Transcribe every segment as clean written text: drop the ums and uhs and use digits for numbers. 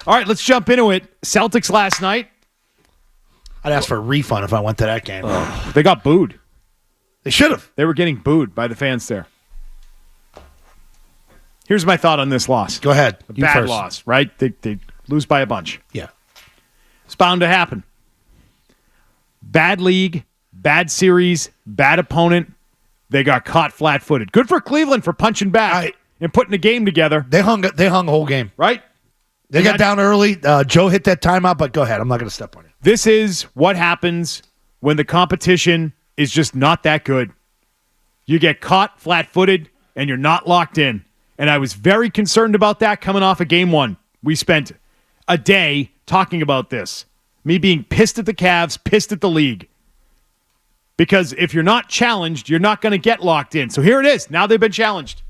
All right, let's jump into it. Celtics last night. I'd ask for a refund if I went to that game. They got booed. They should have. They were getting booed by the fans there. Here's my thought on this loss. Go ahead. A bad first. loss, right? They lose by a bunch. Yeah. It's bound to happen. Bad league, bad series, bad opponent. They got caught flat-footed. Good for Cleveland for punching back and putting a game together. They hung the whole game. Right? They got down early. Joe hit that timeout, but go ahead. I'm not going to step on you. This is what happens when the competition is just not that good. You get caught flat-footed, and you're not locked in. And I was very concerned about that coming off of game one. We spent a day talking about this. Me being pissed at the Cavs, pissed at the league. Because if you're not challenged, you're not going to get locked in. So here it is. Now they've been challenged.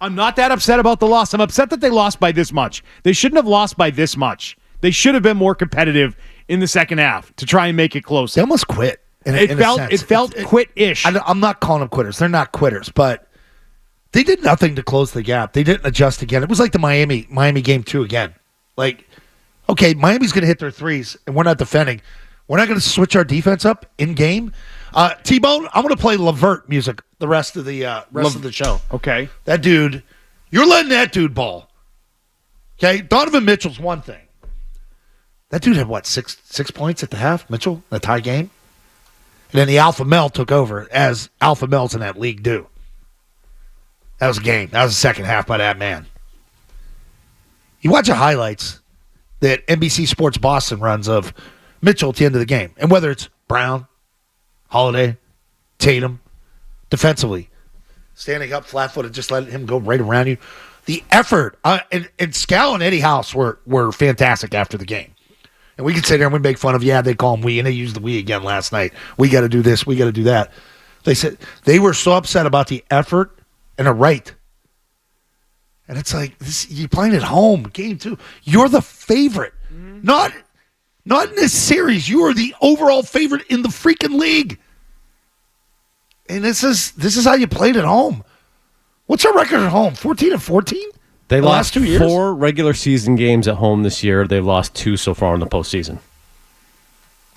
I'm not that upset about the loss. I'm upset that they lost by this much. They shouldn't have lost by this much. They should have been more competitive in the second half to try and make it close. They almost quit. It felt quit-ish. I'm not calling them quitters. They're not quitters, but they did nothing to close the gap. They didn't adjust again. It was like the Miami game 2 again. Like, okay, Miami's going to hit their threes, and we're not defending. We're not going to switch our defense up in game. T-Bone, I'm going to play Levert music the rest of the show. Okay. That dude, you're letting that dude ball. Okay? Donovan Mitchell's one thing. That dude had, what, six points at the half, Mitchell, a tie game? And then the alpha male took over, as alpha males in that league do. That was a game. That was the second half by that man. You watch the highlights that NBC Sports Boston runs of Mitchell at the end of the game. And whether it's Brown, Holiday, Tatum, defensively, standing up flat-footed, just letting him go right around you. The effort, and Scal and Eddie House were fantastic after the game. And we can sit there and we make fun of, they call them we, and they used the we again last night. We got to do this, we got to do that. They said they were so upset about the effort and the right. And it's like, you're playing at home, game 2. You're the favorite. Mm-hmm. Not in this series. You are the overall favorite in the freaking league. And this is how you played at home. What's our record at home? 14-14? They the lost last 2 years? 4 regular season games at home this year. They've lost 2 so far in the postseason.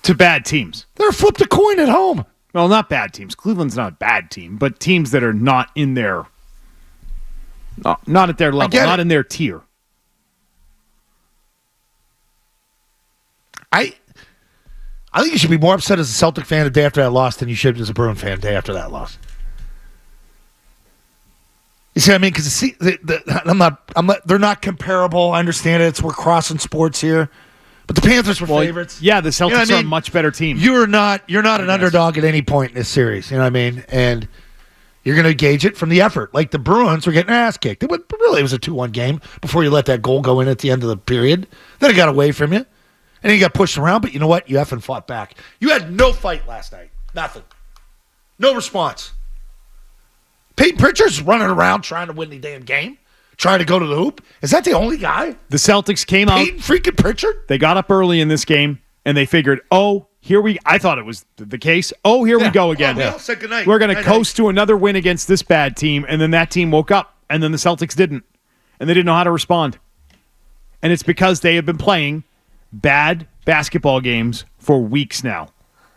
To bad teams. They're flipped a coin at home. Well, not bad teams. Cleveland's not a bad team, but teams that are not in their, not at their level, not in their tier. I think you should be more upset as a Celtic fan the day after that loss than you should as a Bruin fan the day after that loss. You see what I mean? Because they're not comparable. I understand it. We're crossing sports here, but the Panthers were favorites. Yeah, the Celtics are a much better team. You're not an underdog at any point in this series. You know what I mean? And you're going to gauge it from the effort. Like the Bruins were getting ass kicked. It was a 2-1 game before you let that goal go in at the end of the period. Then it got away from you. And then you got pushed around, but you know what? You effing fought back. You had no fight last night. Nothing. No response. Peyton Pritchard's running around trying to win the damn game, trying to go to the hoop. Is that the only guy? The Celtics came out. Peyton freaking Pritchard? They got up early in this game, and they figured, I thought it was the case. Here we go again. We all said goodnight. We're going to coast to another win against this bad team, and then that team woke up, and then the Celtics didn't, and they didn't know how to respond. And it's because they have been playing bad basketball games for weeks now.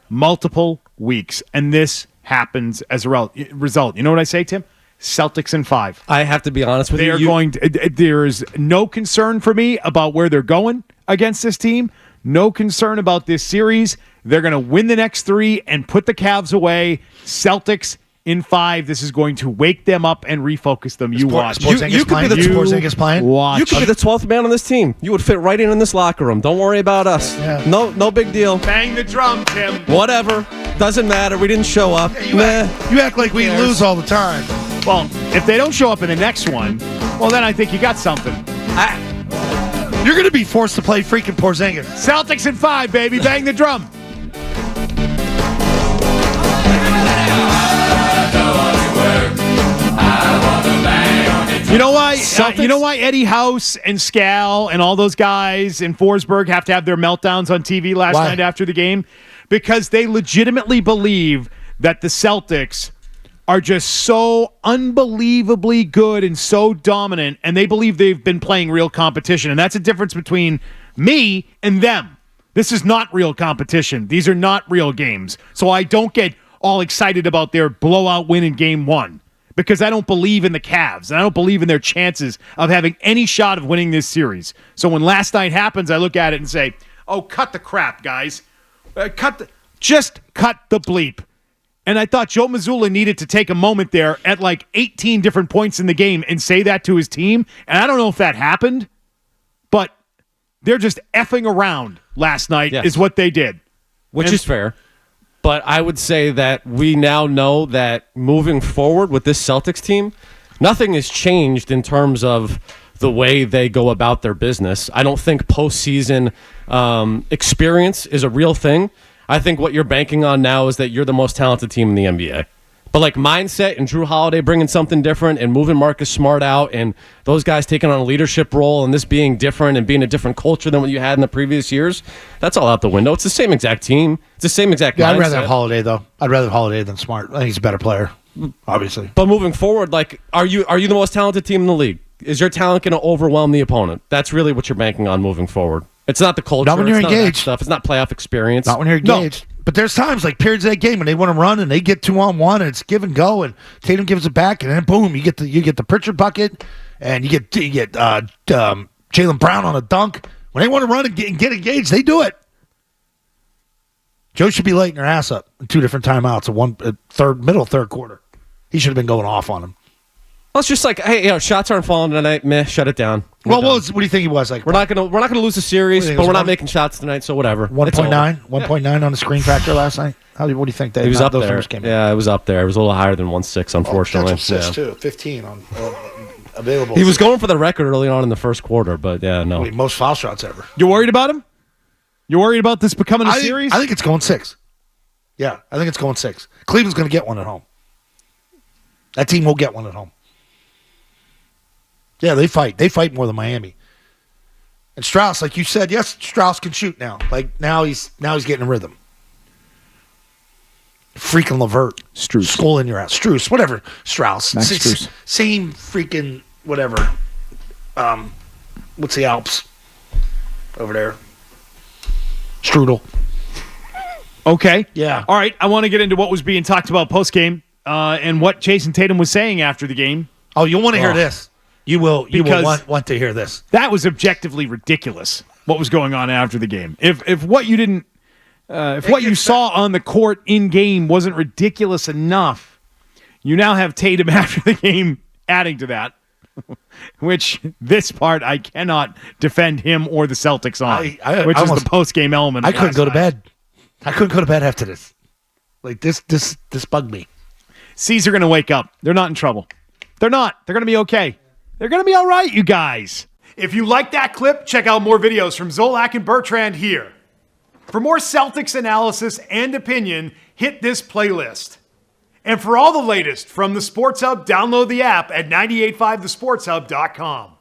Multiple weeks. And this happens as a result. You know what I say, Tim? Celtics in 5. I have to be honest with you. There is no concern for me about where they're going against this team. No concern about this series. They're going to win the next 3 and put the Cavs away. Celtics in 5. This is going to wake them up and refocus them. You watch. You could be the Porzingis playing. You could be the 12th man on this team. You would fit right in this locker room. Don't worry about us. Yeah. No big deal. Bang the drum, Tim. Whatever. Doesn't matter. We didn't show up. Yeah, you act like we lose all the time. Well, if they don't show up in the next one, well, then I think you got something. You're going to be forced to play freaking Porzingis. Celtics in 5, baby. Bang the drum. You know why? You know why Eddie House and Scal and all those guys in Forsberg have to have their meltdowns on TV last night after the game? Because they legitimately believe that the Celtics are just so unbelievably good and so dominant, and they believe they've been playing real competition. And that's a difference between me and them. This is not real competition. These are not real games. So I don't get all excited about their blowout win in game one because I don't believe in the Cavs, and I don't believe in their chances of having any shot of winning this series. So when last night happens, I look at it and say, oh, cut the crap, guys. Just cut the bleep. And I thought Joe Mazzulla needed to take a moment there at like 18 different points in the game and say that to his team. And I don't know if that happened, but they're just effing around last night is what they did. Which is fair. But I would say that we now know that moving forward with this Celtics team, nothing has changed in terms of the way they go about their business. I don't think postseason experience is a real thing. I think what you're banking on now is that you're the most talented team in the NBA. But like mindset and Drew Holiday bringing something different and moving Marcus Smart out and those guys taking on a leadership role and this being different and being a different culture than what you had in the previous years, that's all out the window. It's the same exact team. It's the same exact mindset. I'd rather have Holiday, though. I'd rather have Holiday than Smart. I think he's a better player, obviously. But moving forward, like, are you the most talented team in the league? Is your talent going to overwhelm the opponent? That's really what you're banking on moving forward. It's not the culture. Not when you're it's engaged. Not that stuff. It's not playoff experience. Not when you're engaged. No. But there's times, like periods of that game, when they want to run and they get 2-on-1 and it's give and go, and Tatum gives it back, and then boom, you get the Pritchard bucket, and you get Jaylen Brown on a dunk. When they want to run and get engaged, they do it. Joe should be lighting their ass up in two different timeouts, middle third quarter. He should have been going off on him. Well, it's just like, hey, shots aren't falling tonight. Meh, shut it down. What do you think he was like? We're not gonna lose the series, but we're not making shots tonight, so whatever. 1.9 on the screen factor last night. What do you think? He was up there. Yeah, it was up there. It was a little higher than 1.6, unfortunately. Too. 15 on available. He was going for the record early on in the first quarter, but yeah, no. Most foul shots ever. You worried about him? You worried about this becoming a series? I think it's going 6. Yeah, I think it's going 6. Cleveland's going to get one at home. That team will get one at home. Yeah, they fight. They fight more than Miami. And Strauss, like you said, yes, Strauss can shoot now. Like now he's getting a rhythm. Freaking LeVert. Strus. Skull in your ass. Strus, whatever. Strauss. Max Strus. Same freaking whatever. What's the Alps over there? Strudel. Okay. Yeah. All right. I want to get into what was being talked about postgame and what Jason Tatum was saying after the game. Oh, you'll want to hear this. You will want to hear this. That was objectively ridiculous. What was going on after the game? If what you didn't, if what you saw on the court in game wasn't ridiculous enough, you now have Tatum after the game adding to that, which this part I cannot defend him or the Celtics on, which is the post game element. I couldn't go to bed. I couldn't go to bed after this. Like this bugged me. C's are going to wake up. They're not in trouble. They're not. They're going to be okay. They're going to be all right, you guys. If you like that clip, check out more videos from Zolak and Bertrand here. For more Celtics analysis and opinion, hit this playlist. And for all the latest from the Sports Hub, download the app at 985thesportshub.com.